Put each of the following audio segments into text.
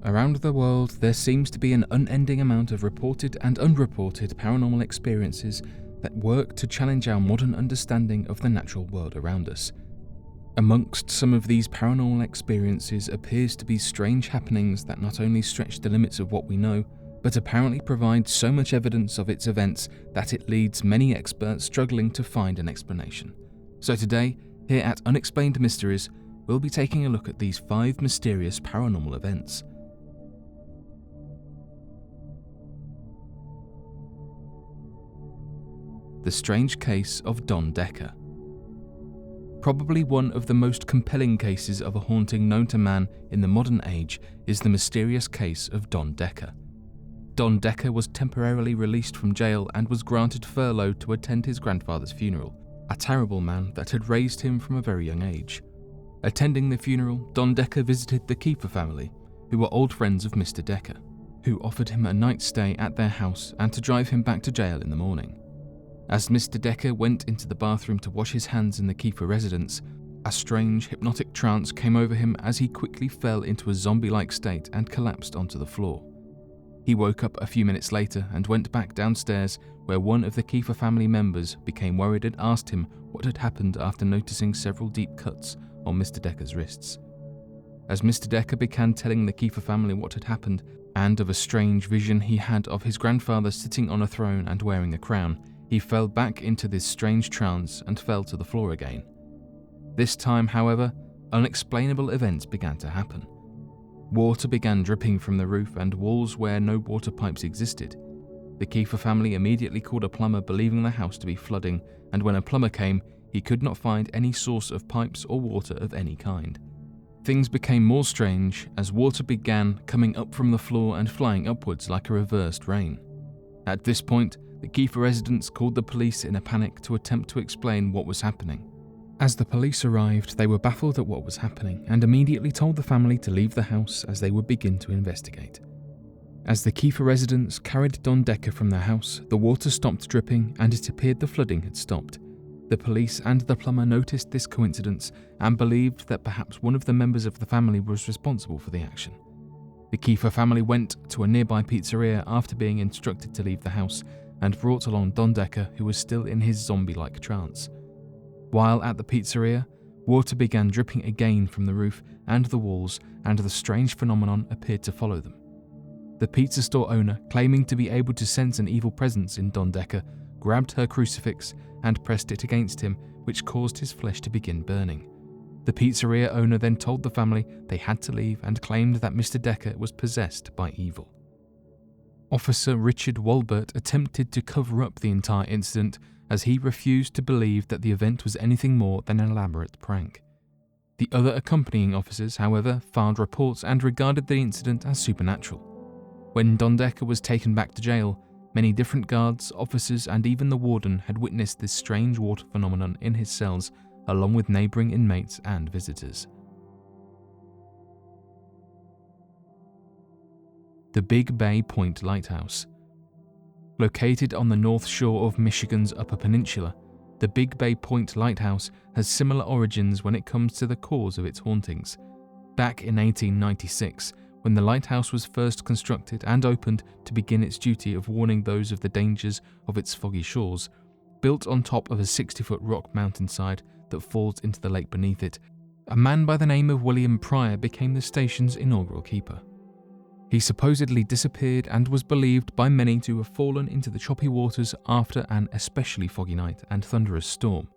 Around the world, there seems to be an unending amount of reported and unreported paranormal experiences that work to challenge our modern understanding of the natural world around us. Amongst some of these paranormal experiences appears to be strange happenings that not only stretch the limits of what we know, but apparently provide so much evidence of its events that it leads many experts struggling to find an explanation. So today, here at Unexplained Mysteries, we'll be taking a look at these 5 mysterious paranormal events. The strange case of Don Decker. Probably one of the most compelling cases of a haunting known to man in the modern age is the mysterious case of Don Decker. Don Decker was temporarily released from jail and was granted furlough to attend his grandfather's funeral, a terrible man that had raised him from a very young age. Attending the funeral, Don Decker visited the Kiefer family, who were old friends of Mr. Decker, who offered him a night stay at their house and to drive him back to jail in the morning. As Mr. Decker went into the bathroom to wash his hands in the Kiefer residence, a strange hypnotic trance came over him as he quickly fell into a zombie-like state and collapsed onto the floor. He woke up a few minutes later and went back downstairs, where one of the Kiefer family members became worried and asked him what had happened after noticing several deep cuts on Mr. Decker's wrists. As Mr. Decker began telling the Kiefer family what had happened and of a strange vision he had of his grandfather sitting on a throne and wearing a crown, he fell back into this strange trance and fell to the floor again. This time, however, unexplainable events began to happen. Water began dripping from the roof and walls where no water pipes existed. The Kiefer family immediately called a plumber, believing the house to be flooding, and when a plumber came, he could not find any source of pipes or water of any kind. Things became more strange as water began coming up from the floor and flying upwards like a reversed rain. At this point, the Kiefer residents called the police in a panic to attempt to explain what was happening. As the police arrived, they were baffled at what was happening and immediately told the family to leave the house as they would begin to investigate. As the Kiefer residents carried Don Decker from their house, the water stopped dripping and it appeared the flooding had stopped. The police and the plumber noticed this coincidence and believed that perhaps one of the members of the family was responsible for the action. The Kiefer family went to a nearby pizzeria after being instructed to leave the house and brought along Don Decker, who was still in his zombie-like trance. While at the pizzeria, water began dripping again from the roof and the walls, and the strange phenomenon appeared to follow them. The pizza store owner, claiming to be able to sense an evil presence in Don Decker, grabbed her crucifix and pressed it against him, which caused his flesh to begin burning. The pizzeria owner then told the family they had to leave and claimed that Mr. Decker was possessed by evil. Officer Richard Walbert attempted to cover up the entire incident as he refused to believe that the event was anything more than an elaborate prank. The other accompanying officers, however, filed reports and regarded the incident as supernatural. When Don Decker was taken back to jail, many different guards, officers, and even the warden had witnessed this strange water phenomenon in his cells, along with neighbouring inmates and visitors. The Big Bay Point Lighthouse. Located on the north shore of Michigan's Upper Peninsula, the Big Bay Point Lighthouse has similar origins when it comes to the cause of its hauntings. Back in 1896, when the lighthouse was first constructed and opened to begin its duty of warning those of the dangers of its foggy shores, built on top of a 60-foot rock mountainside that falls into the lake beneath it, a man by the name of William Pryor became the station's inaugural keeper. He supposedly disappeared and was believed by many to have fallen into the choppy waters after an especially foggy night and thunderous storm.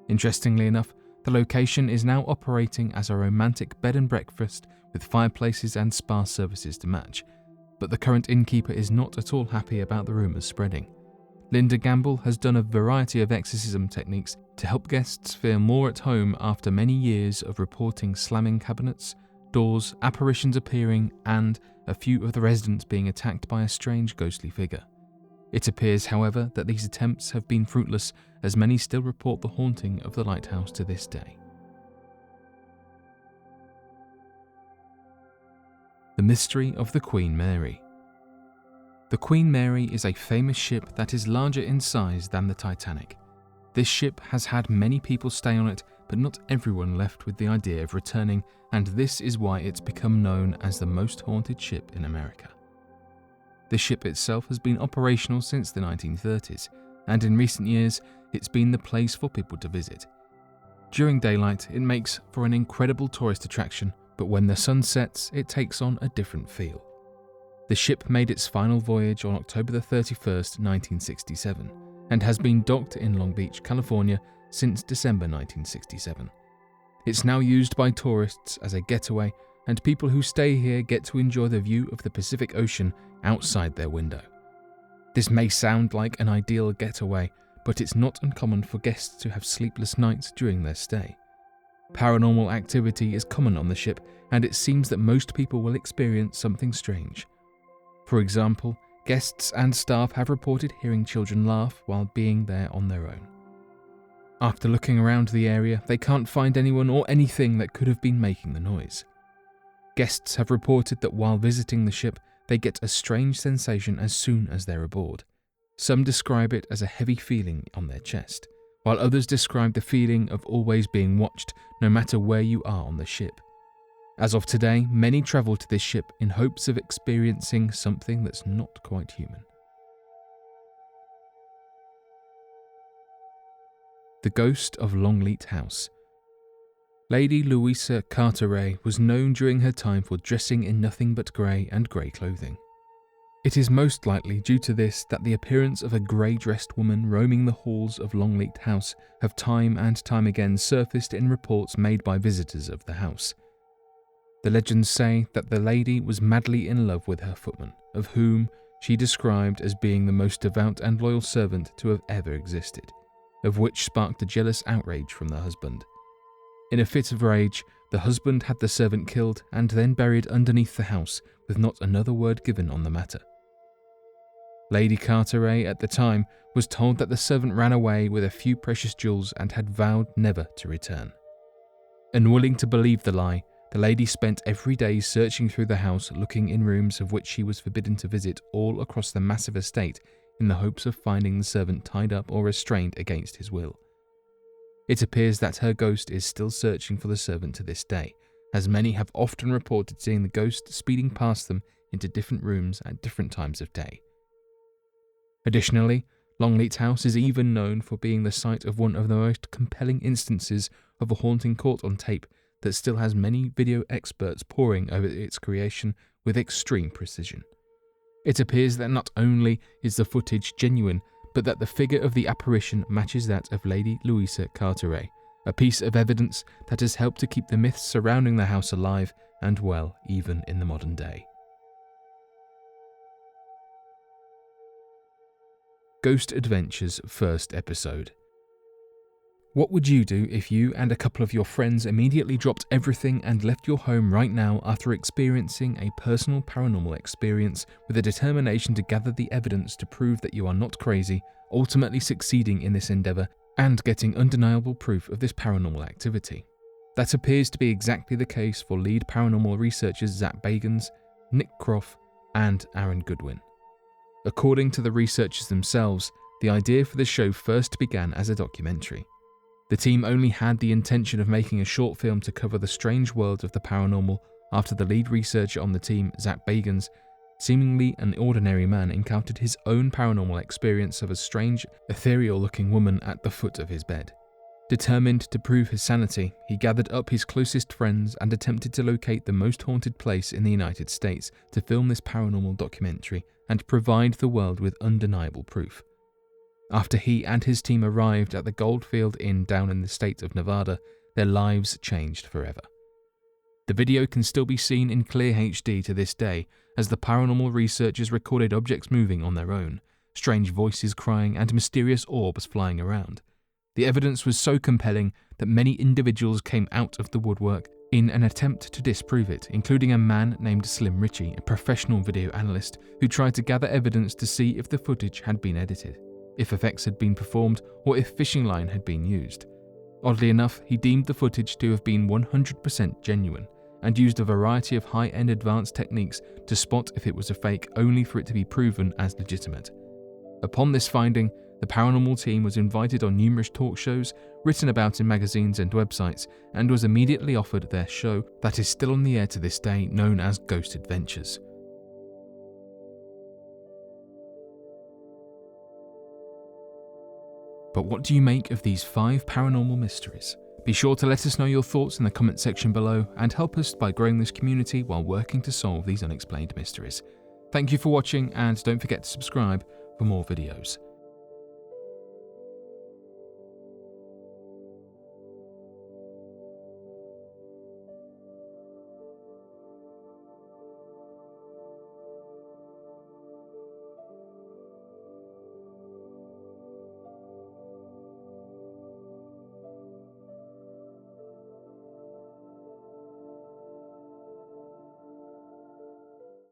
Interestingly enough, the location is now operating as a romantic bed and breakfast with fireplaces and spa services to match, but the current innkeeper is not at all happy about the rumours spreading. Linda Gamble has done a variety of exorcism techniques to help guests feel more at home after many years of reporting slamming cabinets, doors, apparitions appearing, and a few of the residents being attacked by a strange ghostly figure. It appears, however, that these attempts have been fruitless, as many still report the haunting of the lighthouse to this day. The mystery of the Queen Mary. The Queen Mary is a famous ship that is larger in size than the Titanic. This ship has had many people stay on it but not everyone left with the idea of returning, and this is why it's become known as the most haunted ship in America. The ship itself has been operational since the 1930s, and in recent years, it's been the place for people to visit. During daylight, it makes for an incredible tourist attraction, but when the sun sets, it takes on a different feel. The ship made its final voyage on October 31st, 1967, and has been docked in Long Beach, California since December 1967. It's now used by tourists as a getaway, and people who stay here get to enjoy the view of the Pacific Ocean outside their window. This may sound like an ideal getaway, but it's not uncommon for guests to have sleepless nights during their stay. Paranormal activity is common on the ship, and it seems that most people will experience something strange. For example, guests and staff have reported hearing children laugh while being there on their own. After looking around the area, they can't find anyone or anything that could have been making the noise. Guests have reported that while visiting the ship, they get a strange sensation as soon as they're aboard. Some describe it as a heavy feeling on their chest, while others describe the feeling of always being watched no matter where you are on the ship. As of today, many travel to this ship in hopes of experiencing something that's not quite human. The Ghost of Longleat House. Lady Louisa Carteret was known during her time for dressing in nothing but grey and grey clothing. It is most likely due to this that the appearance of a grey-dressed woman roaming the halls of Longleat House have time and time again surfaced in reports made by visitors of the house. The legends say that the lady was madly in love with her footman, of whom she described as being the most devout and loyal servant to have ever existed, of which sparked a jealous outrage from the husband. In a fit of rage, the husband had the servant killed and then buried underneath the house, with not another word given on the matter. Lady Carteret at the time was told that the servant ran away with a few precious jewels and had vowed never to return. Unwilling to believe the lie, the lady spent every day searching through the house, looking in rooms of which she was forbidden to visit all across the massive estate in the hopes of finding the servant tied up or restrained against his will. It appears that her ghost is still searching for the servant to this day, as many have often reported seeing the ghost speeding past them into different rooms at different times of day. Additionally, Longleat House is even known for being the site of one of the most compelling instances of a haunting caught on tape that still has many video experts poring over its creation with extreme precision. It appears that not only is the footage genuine, but that the figure of the apparition matches that of Lady Louisa Carteret, a piece of evidence that has helped to keep the myths surrounding the house alive and well even in the modern day. Ghost Adventures first episode. What would you do if you and a couple of your friends immediately dropped everything and left your home right now after experiencing a personal paranormal experience with a determination to gather the evidence to prove that you are not crazy, ultimately succeeding in this endeavour and getting undeniable proof of this paranormal activity? That appears to be exactly the case for lead paranormal researchers Zach Bagans, Nick Croft, and Aaron Goodwin. According to the researchers themselves, the idea for the show first began as a documentary. The team only had the intention of making a short film to cover the strange world of the paranormal after the lead researcher on the team, Zach Bagans, seemingly an ordinary man, encountered his own paranormal experience of a strange, ethereal-looking woman at the foot of his bed. Determined to prove his sanity, he gathered up his closest friends and attempted to locate the most haunted place in the United States to film this paranormal documentary and provide the world with undeniable proof. After he and his team arrived at the Goldfield Inn down in the state of Nevada, their lives changed forever. The video can still be seen in clear HD to this day, as the paranormal researchers recorded objects moving on their own, strange voices crying and mysterious orbs flying around. The evidence was so compelling that many individuals came out of the woodwork in an attempt to disprove it, including a man named Slim Ritchie, a professional video analyst who tried to gather evidence to see if the footage had been edited, if effects had been performed, or if fishing line had been used. Oddly enough, he deemed the footage to have been 100% genuine, and used a variety of high-end advanced techniques to spot if it was a fake, only for it to be proven as legitimate. Upon this finding, The paranormal team was invited on numerous talk shows, written about in magazines and websites, and was immediately offered their show that is still on the air to this day, known as Ghost Adventures. But what do you make of these 5 paranormal mysteries? Be sure to let us know your thoughts in the comment section below and help us by growing this community while working to solve these unexplained mysteries. Thank you for watching, and don't forget to subscribe for more videos.